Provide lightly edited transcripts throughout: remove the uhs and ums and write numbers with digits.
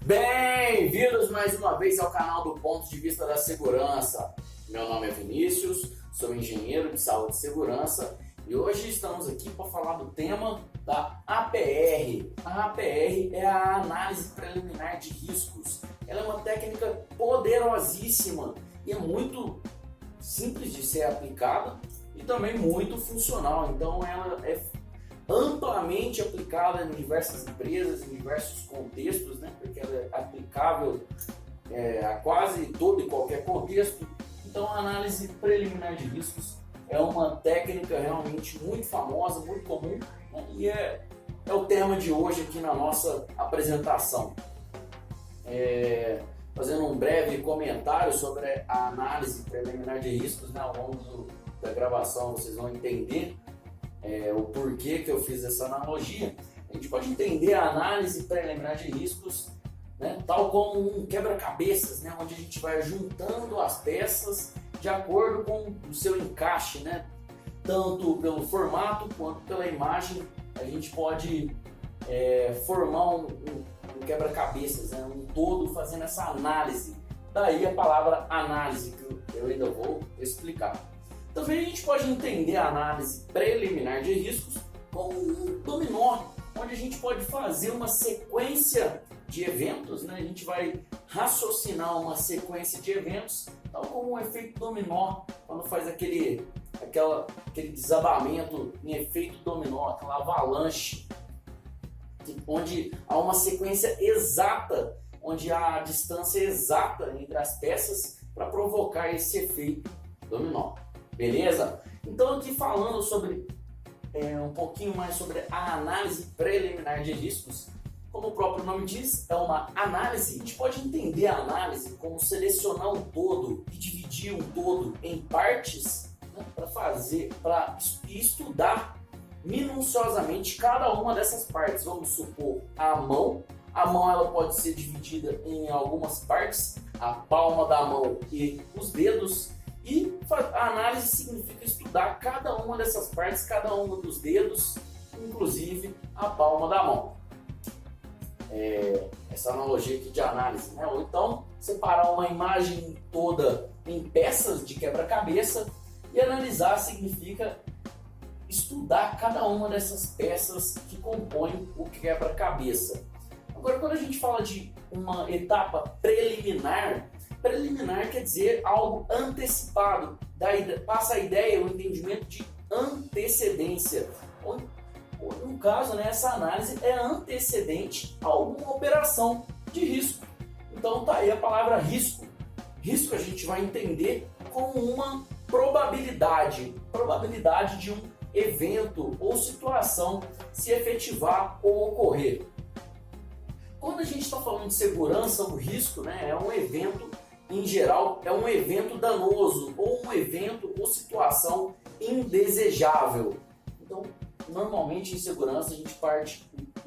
Bem-vindos mais uma vez ao canal do Ponto de Vista da Segurança. Meu nome é Vinícius, sou engenheiro de saúde e segurança e hoje estamos aqui para falar do tema da APR. A APR é a análise preliminar de riscos. Ela é uma técnica poderosíssima e é muito simples de ser aplicada e também muito funcional. Então ela é amplamente aplicada em diversas empresas, em diversos contextos, né? Porque ela é aplicável a quase todo e qualquer contexto. Então a análise preliminar de riscos é uma técnica realmente muito famosa, muito comum, né? E é o tema de hoje aqui na nossa apresentação. Fazendo um breve comentário sobre a análise preliminar de riscos, né? Ao longo da gravação vocês vão entender o porquê que eu fiz essa analogia. A gente pode entender a análise preliminar de riscos, né, tal como um quebra-cabeças, né, onde a gente vai juntando as peças de acordo com o seu encaixe, né, tanto pelo formato quanto pela imagem. A gente pode formar um quebra-cabeças, né, um todo fazendo essa análise. Daí a palavra análise, que eu ainda vou explicar. Também a gente pode entender a análise preliminar de riscos como um dominó, onde a gente pode fazer uma sequência de eventos, né? A gente vai raciocinar uma sequência de eventos, tal como um efeito dominó, quando faz aquele desabamento em efeito dominó, aquela avalanche, onde há uma sequência exata, onde há a distância exata entre as peças para provocar esse efeito dominó. Beleza? Então aqui falando sobre um pouquinho mais sobre a análise preliminar de riscos, como o próprio nome diz, é uma análise. A gente pode entender a análise como selecionar um todo e dividir um todo em partes, né, para estudar minuciosamente cada uma dessas partes. Vamos supor a mão ela pode ser dividida em algumas partes, a palma da mão e os dedos. E a análise significa estudar cada uma dessas partes, cada um dos dedos, inclusive a palma da mão. Essa analogia aqui de análise, né? Ou então separar uma imagem toda em peças de quebra-cabeça e analisar significa estudar cada uma dessas peças que compõem o quebra-cabeça. Agora, quando a gente fala de uma etapa preliminar quer dizer algo antecipado, passa a ideia, o entendimento de antecedência. Ou no caso, né, essa análise é antecedente a alguma operação de risco. Então tá aí a palavra risco. Risco a gente vai entender como uma probabilidade de um evento ou situação se efetivar ou ocorrer. Quando a gente está falando de segurança, o risco, né, é um evento. Em geral, é um evento danoso ou um evento ou situação indesejável. Então, normalmente em segurança a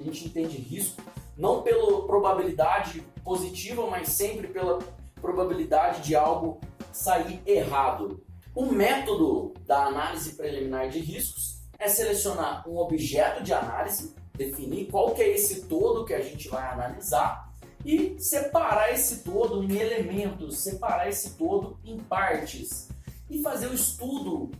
gente entende risco não pela probabilidade positiva, mas sempre pela probabilidade de algo sair errado. O método da análise preliminar de riscos é selecionar um objeto de análise, definir qual que é esse todo que a gente vai analisar, e separar esse todo em elementos, separar esse todo em partes e fazer o estudo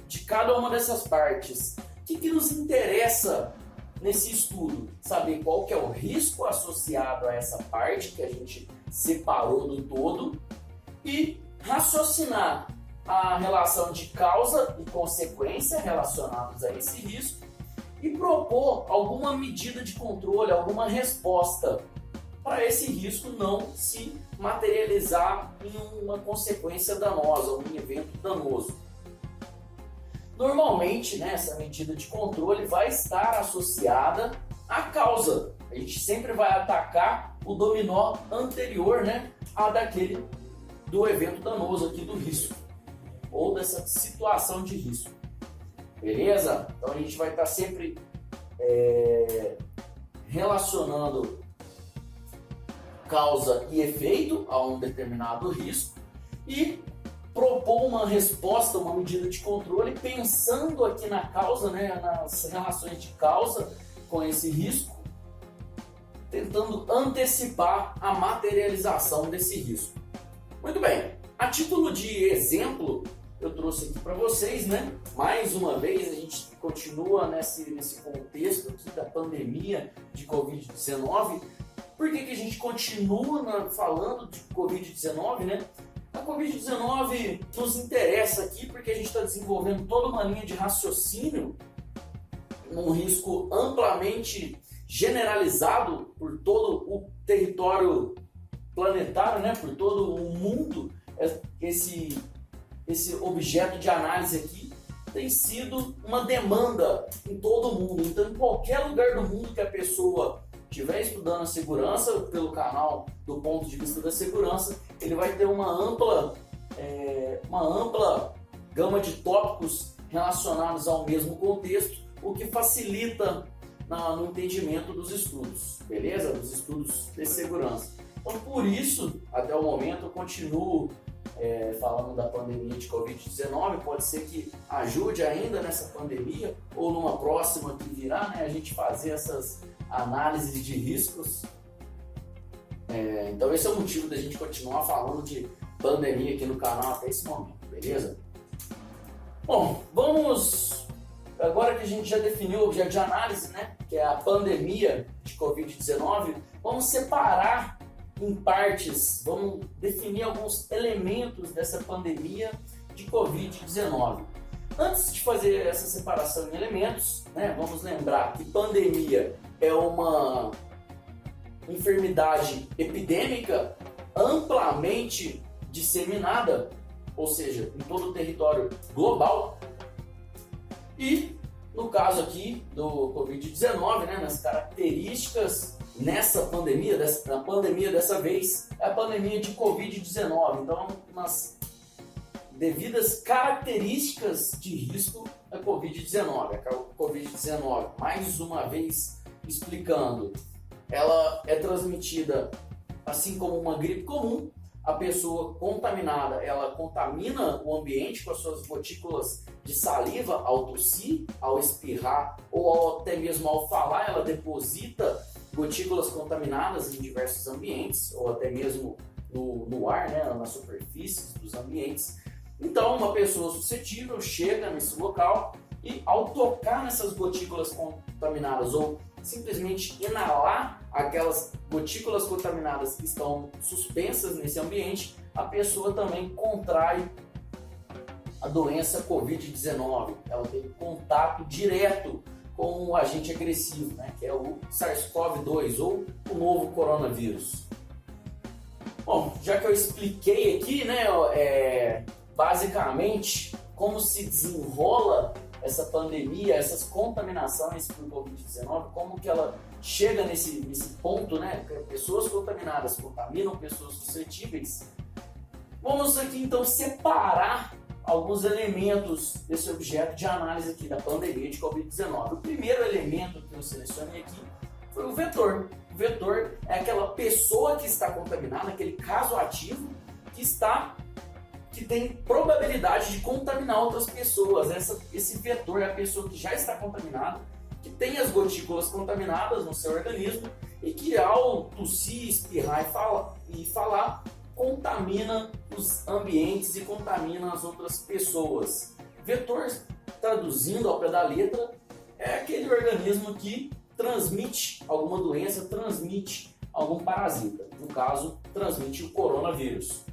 de cada uma dessas partes. O que nos interessa nesse estudo? Saber qual que é o risco associado a essa parte que a gente separou do todo e raciocinar a relação de causa e consequência relacionados a esse risco e propor alguma medida de controle, alguma resposta para esse risco não se materializar em uma consequência danosa, um evento danoso. Normalmente, né, essa medida de controle vai estar associada à causa. A gente sempre vai atacar o dominó anterior, né, do evento danoso aqui do risco, ou dessa situação de risco. Beleza? Então a gente vai estar sempre relacionando causa e efeito a um determinado risco e propor uma resposta, uma medida de controle pensando aqui na causa, né, nas relações de causa com esse risco, tentando antecipar a materialização desse risco. Muito bem, a título de exemplo, eu trouxe aqui para vocês, né? Mais uma vez, a gente continua nesse contexto aqui da pandemia de Covid-19. Por que a gente continua falando de Covid-19, né? A Covid-19 nos interessa aqui porque a gente está desenvolvendo toda uma linha de raciocínio num risco amplamente generalizado por todo o território planetário, né? Por todo o mundo. Esse objeto de análise aqui tem sido uma demanda em todo o mundo. Então, em qualquer lugar do mundo que a pessoa estiver estudando a segurança pelo canal do ponto de vista da segurança, ele vai ter uma ampla gama de tópicos relacionados ao mesmo contexto, o que facilita no entendimento dos estudos, beleza? Dos estudos de segurança. Então, por isso, até o momento, eu continuo falando da pandemia de Covid-19. Pode ser que ajude ainda nessa pandemia ou numa próxima que virá, né, a gente fazer essas análises de riscos. Então esse é o motivo da gente continuar falando de pandemia aqui no canal até esse momento, beleza? Bom, vamos, agora que a gente já definiu o objeto de análise, né, que é a pandemia de Covid-19, vamos separar em partes, vamos definir alguns elementos dessa pandemia de Covid-19. Antes de fazer essa separação em elementos, né, vamos lembrar que pandemia é uma enfermidade epidêmica amplamente disseminada, ou seja, em todo o território global. E no caso aqui do Covid-19, né, nas características nessa pandemia, na pandemia dessa vez, é a pandemia de Covid-19. Então, nas devidas características de risco da Covid-19. A Covid-19, mais uma vez explicando, ela é transmitida assim como uma gripe comum. A pessoa contaminada, ela contamina o ambiente com as suas gotículas de saliva ao tossir, ao espirrar ou até mesmo ao falar. Ela deposita gotículas contaminadas em diversos ambientes ou até mesmo no ar, né, nas superfícies dos ambientes. Então, uma pessoa suscetível chega nesse local e, ao tocar nessas gotículas contaminadas ou simplesmente inalar aquelas gotículas contaminadas que estão suspensas nesse ambiente, a pessoa também contrai a doença Covid-19. Ela tem contato direto com o agente agressivo, né, que é o SARS-CoV-2 ou o novo coronavírus. Bom, já que eu expliquei aqui, né, basicamente como se desenrola essa pandemia, essas contaminações por Covid-19, como que ela chega nesse ponto, né? Pessoas contaminadas contaminam pessoas suscetíveis. Vamos aqui então separar alguns elementos desse objeto de análise aqui da pandemia de Covid-19. O primeiro elemento que eu selecionei aqui foi o vetor. O vetor é aquela pessoa que está contaminada, aquele caso ativo que tem probabilidade de contaminar outras pessoas. Esse vetor é a pessoa que já está contaminada, que tem as gotículas contaminadas no seu organismo e que, ao tossir, espirrar e falar, contamina os ambientes e contamina as outras pessoas. Vetor, traduzindo ao pé da letra, é aquele organismo que transmite alguma doença, transmite algum parasita. No caso, transmite o coronavírus.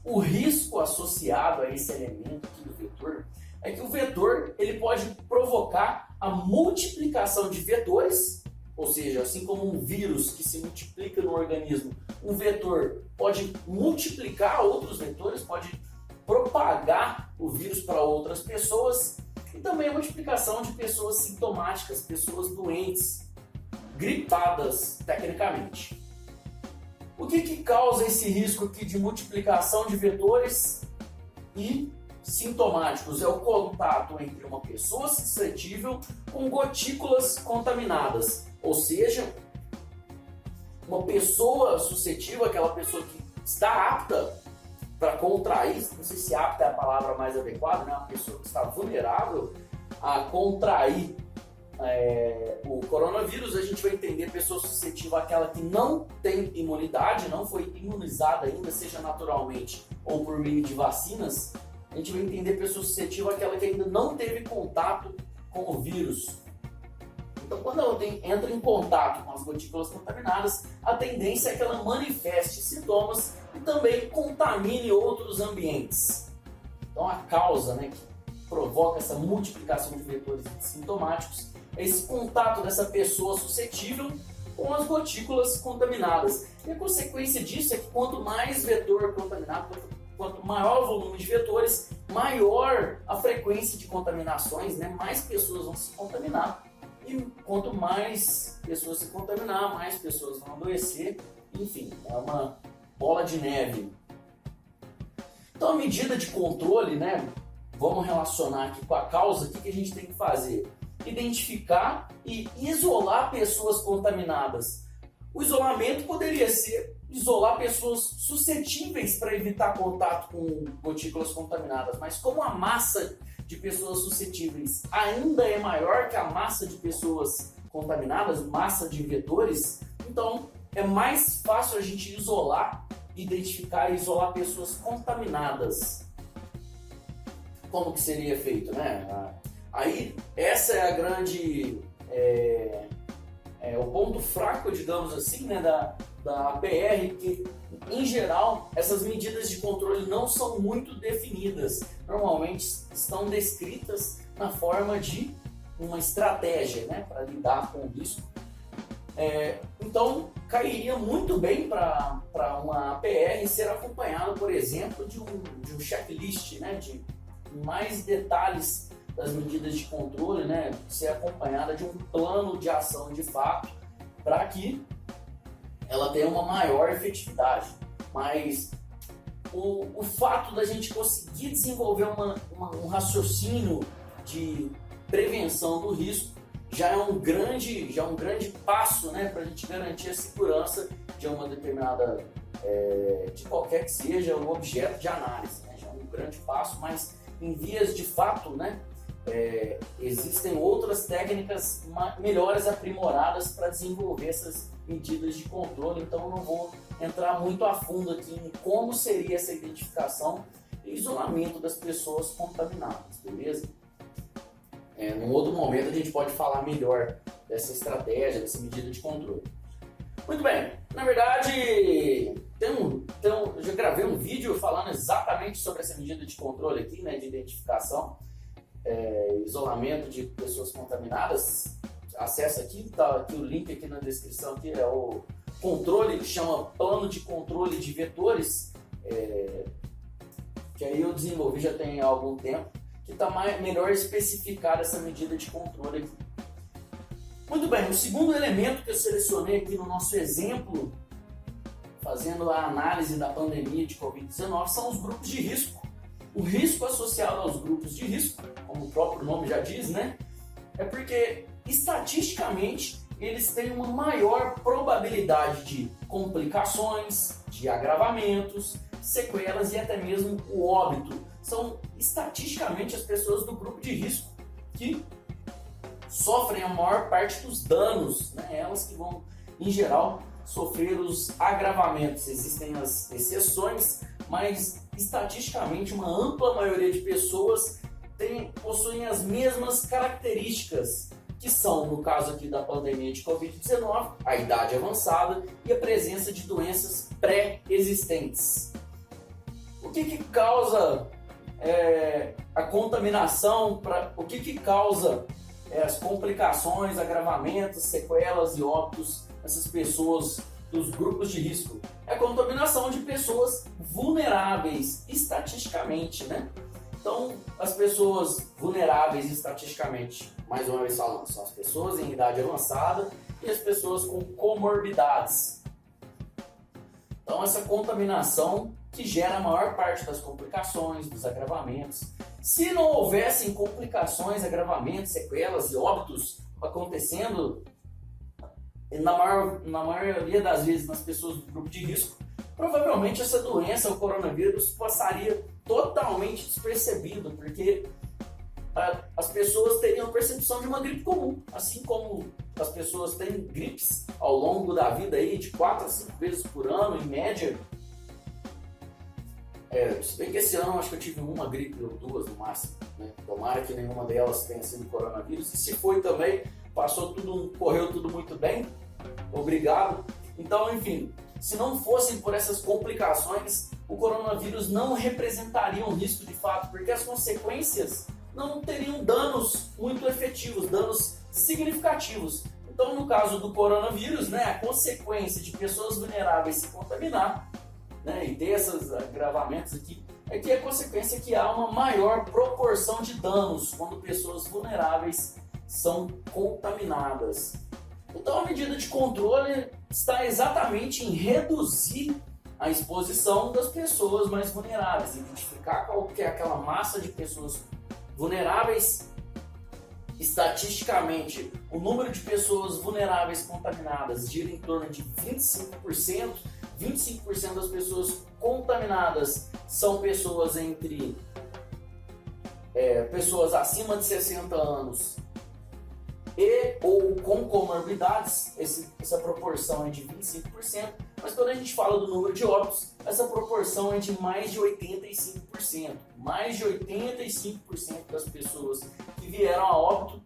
O risco associado a esse elemento aqui do vetor é que o vetor ele pode provocar a multiplicação de vetores, ou seja, assim como um vírus que se multiplica no organismo, um vetor pode multiplicar outros vetores, pode propagar o vírus para outras pessoas, e também a multiplicação de pessoas sintomáticas, pessoas doentes, gripadas tecnicamente. O que causa esse risco aqui de multiplicação de vetores e sintomáticos? É o contato entre uma pessoa suscetível com gotículas contaminadas, ou seja, uma pessoa suscetível, aquela pessoa que está apta para contrair, não sei se apta é a palavra mais adequada, né? Uma pessoa que está vulnerável a contrair o coronavírus, a gente vai entender pessoa suscetível àquela que não tem imunidade, não foi imunizada ainda, seja naturalmente ou por meio de vacinas. A gente vai entender pessoa suscetível àquela que ainda não teve contato com o vírus. Então, quando ela entra em contato com as gotículas contaminadas, a tendência é que ela manifeste sintomas e também contamine outros ambientes. Então, a causa, né, que provoca essa multiplicação de vetores sintomáticos é esse contato dessa pessoa suscetível com as gotículas contaminadas. E a consequência disso é que quanto mais vetor contaminado, quanto maior o volume de vetores, maior a frequência de contaminações, né, mais pessoas vão se contaminar. E quanto mais pessoas se contaminar, mais pessoas vão adoecer. Enfim, é uma bola de neve. Então, a medida de controle, né, vamos relacionar aqui com a causa, o que a gente tem que fazer? Identificar e isolar pessoas contaminadas. O isolamento poderia ser isolar pessoas suscetíveis para evitar contato com gotículas contaminadas, mas como a massa de pessoas suscetíveis ainda é maior que a massa de pessoas contaminadas, massa de vetores, então é mais fácil a gente isolar, identificar e isolar pessoas contaminadas. Como que seria feito, né? Aí, essa é a grande... o ponto fraco, digamos assim, né, da APR, que, em geral, essas medidas de controle não são muito definidas. Normalmente estão descritas na forma de uma estratégia, né, para lidar com o risco. Então, cairia muito bem para uma APR ser acompanhado, por exemplo, de um checklist, né, de mais detalhes das medidas de controle, né, ser acompanhada de um plano de ação de fato para que ela tenha uma maior efetividade. Mas o fato da gente conseguir desenvolver um raciocínio de prevenção do risco já é um grande passo, né, para a gente garantir a segurança de uma determinada, de qualquer que seja o objeto de análise, né? Já é um grande passo, mas em vias de fato, né, existem outras técnicas melhores aprimoradas para desenvolver essas medidas de controle, então eu não vou entrar muito a fundo aqui em como seria essa identificação e isolamento das pessoas contaminadas, beleza? Num outro momento a gente pode falar melhor dessa estratégia, dessa medida de controle. Muito bem, na verdade eu já gravei um vídeo falando exatamente sobre essa medida de controle aqui, né, de identificação, isolamento de pessoas contaminadas. Acesse aqui, tá aqui o link aqui na descrição, aqui é o controle, que chama plano de controle de vetores, que aí eu desenvolvi já tem algum tempo, que está melhor especificada essa medida de controle aqui. Muito bem, o segundo elemento que eu selecionei aqui no nosso exemplo, fazendo a análise da pandemia de Covid-19, são os grupos de risco. O risco associado aos grupos de risco, como o próprio nome já diz, né, é porque estatisticamente eles têm uma maior probabilidade de complicações, de agravamentos, sequelas e até mesmo o óbito. São estatisticamente as pessoas do grupo de risco que sofrem a maior parte dos danos, né? Elas que vão, em geral, sofrer os agravamentos. Existem as exceções, mas estatisticamente uma ampla maioria de pessoas possuem as mesmas características, que são, no caso aqui da pandemia de Covid-19, a idade avançada e a presença de doenças pré-existentes. O que causa a contaminação? O que causa as complicações, agravamentos, sequelas e óbitos dessas pessoas dos grupos de risco? É a contaminação de pessoas vulneráveis estatisticamente, né? Então, as pessoas vulneráveis estatisticamente, mais uma vez falando, são as pessoas em idade avançada e as pessoas com comorbidades. Então, essa contaminação que gera a maior parte das complicações, dos agravamentos. Se não houvessem complicações, agravamentos, sequelas e óbitos acontecendo, na maioria das vezes nas pessoas do grupo de risco, provavelmente essa doença, o coronavírus, passaria totalmente despercebido, porque as pessoas teriam a percepção de uma gripe comum, assim como as pessoas têm gripes ao longo da vida aí de 4 a 5 vezes por ano, em média. Se bem que esse ano acho que eu tive uma gripe ou 2 no máximo, né? Tomara que nenhuma delas tenha sido coronavírus, e se foi também, correu tudo muito bem, obrigado. Então, enfim, se não fossem por essas complicações, o coronavírus não representaria um risco de fato, porque as consequências não teriam danos muito efetivos, danos significativos. Então, no caso do coronavírus, né, a consequência de pessoas vulneráveis se contaminar, né, e ter esses agravamentos aqui, é que a consequência é que há uma maior proporção de danos quando pessoas vulneráveis são contaminadas. Então, a medida de controle está exatamente em reduzir a exposição das pessoas mais vulneráveis, identificar qual que é aquela massa de pessoas vulneráveis. Estatisticamente, o número de pessoas vulneráveis contaminadas gira em torno de 25%. 25% das pessoas contaminadas são pessoas pessoas acima de 60 anos e ou com comorbidades. Essa proporção é de 25%, mas quando a gente fala do número de óbitos, essa proporção é de mais de 85%. Mais de 85% das pessoas que vieram a óbito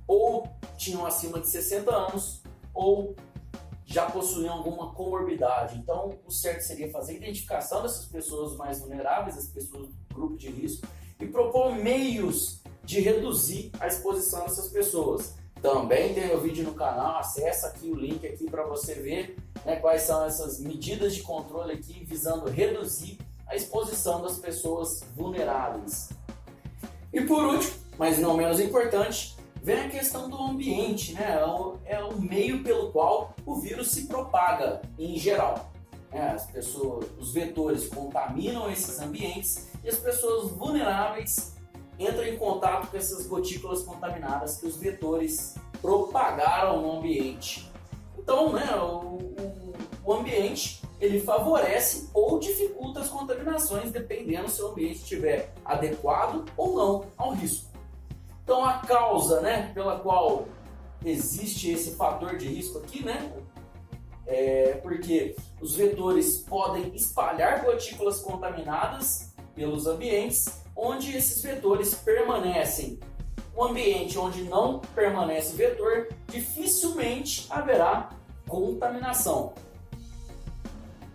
ou tinham acima de 60 anos ou já possuíam alguma comorbidade. Então, o certo seria fazer a identificação dessas pessoas mais vulneráveis, as pessoas do grupo de risco, e propor meios de reduzir a exposição dessas pessoas. Também tem o vídeo no canal, acessa aqui o link aqui para você ver, né, quais são essas medidas de controle aqui visando reduzir a exposição das pessoas vulneráveis. E por último, mas não menos importante, vem a questão do ambiente, né? É o meio pelo qual o vírus se propaga em geral. Os vetores contaminam esses ambientes e as pessoas vulneráveis entram em contato com essas gotículas contaminadas que os vetores propagaram no ambiente. Então, né, o ambiente ele favorece ou dificulta as contaminações, dependendo se o ambiente estiver adequado ou não ao risco. Então, a causa, né, pela qual existe esse fator de risco aqui, né, é porque os vetores podem espalhar gotículas contaminadas pelos ambientes onde esses vetores permanecem. Um ambiente onde não permanece vetor, dificilmente haverá contaminação.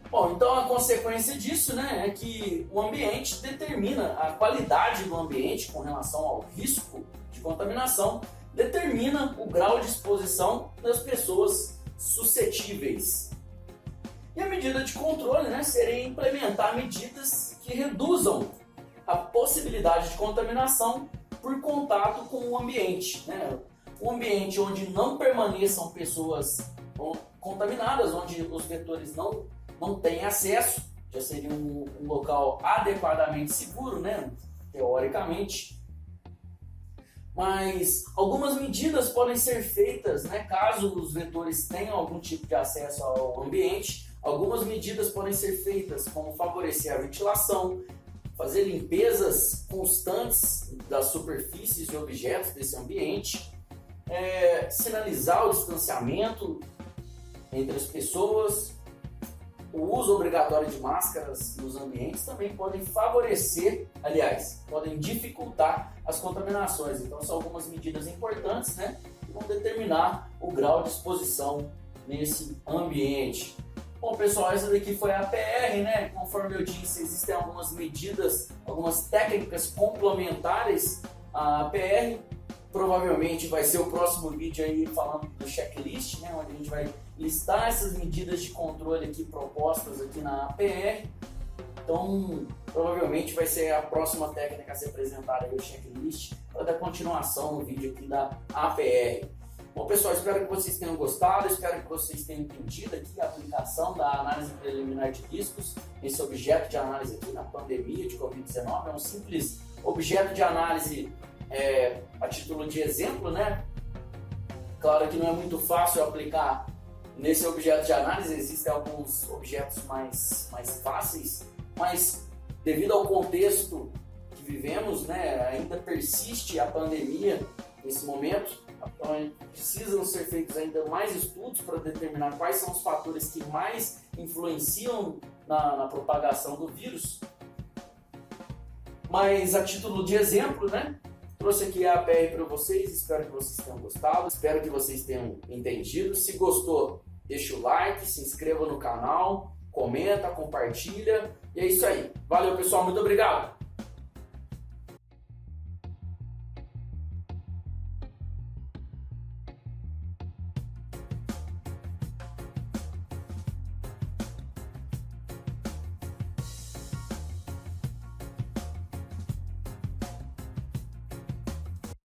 Bom, então a consequência disso, né, é que o ambiente determina a qualidade do ambiente com relação ao risco de contaminação, determina o grau de exposição das pessoas suscetíveis. E a medida de controle, né, seria implementar medidas que reduzam a possibilidade de contaminação por contato com o ambiente, né? Um ambiente onde não permaneçam pessoas contaminadas, onde os vetores não têm acesso, já seria um local adequadamente seguro, né? Teoricamente. Mas algumas medidas podem ser feitas, né? Caso os vetores tenham algum tipo de acesso ao ambiente. Algumas medidas podem ser feitas, como favorecer a ventilação, fazer limpezas constantes das superfícies e objetos desse ambiente, sinalizar o distanciamento entre as pessoas. O uso obrigatório de máscaras nos ambientes também podem favorecer, aliás, podem dificultar as contaminações. Então, são algumas medidas importantes, né, que vão determinar o grau de exposição nesse ambiente. Bom, pessoal, essa daqui foi a PR, né? Conforme eu disse, existem algumas medidas, algumas técnicas complementares à PR. Provavelmente vai ser o próximo vídeo aí falando do checklist, né? Onde a gente vai listar essas medidas de controle aqui propostas aqui na PR. Então, provavelmente vai ser a próxima técnica a ser apresentada aí, o checklist, para dar continuação no vídeo aqui da APR. Bom, pessoal, espero que vocês tenham gostado, espero que vocês tenham entendido aqui a aplicação da análise preliminar de riscos, esse objeto de análise aqui na pandemia de Covid-19. É um simples objeto de análise a título de exemplo, né? Claro que não é muito fácil aplicar nesse objeto de análise, existem alguns objetos mais fáceis, mas devido ao contexto que vivemos, né, ainda persiste a pandemia nesse momento, então precisam ser feitos ainda mais estudos para determinar quais são os fatores que mais influenciam na propagação do vírus. Mas a título de exemplo, né, trouxe aqui a APR para vocês, espero que vocês tenham gostado, espero que vocês tenham entendido. Se gostou, deixa o like, se inscreva no canal, comenta, compartilha, e é isso aí. Valeu, pessoal, muito obrigado!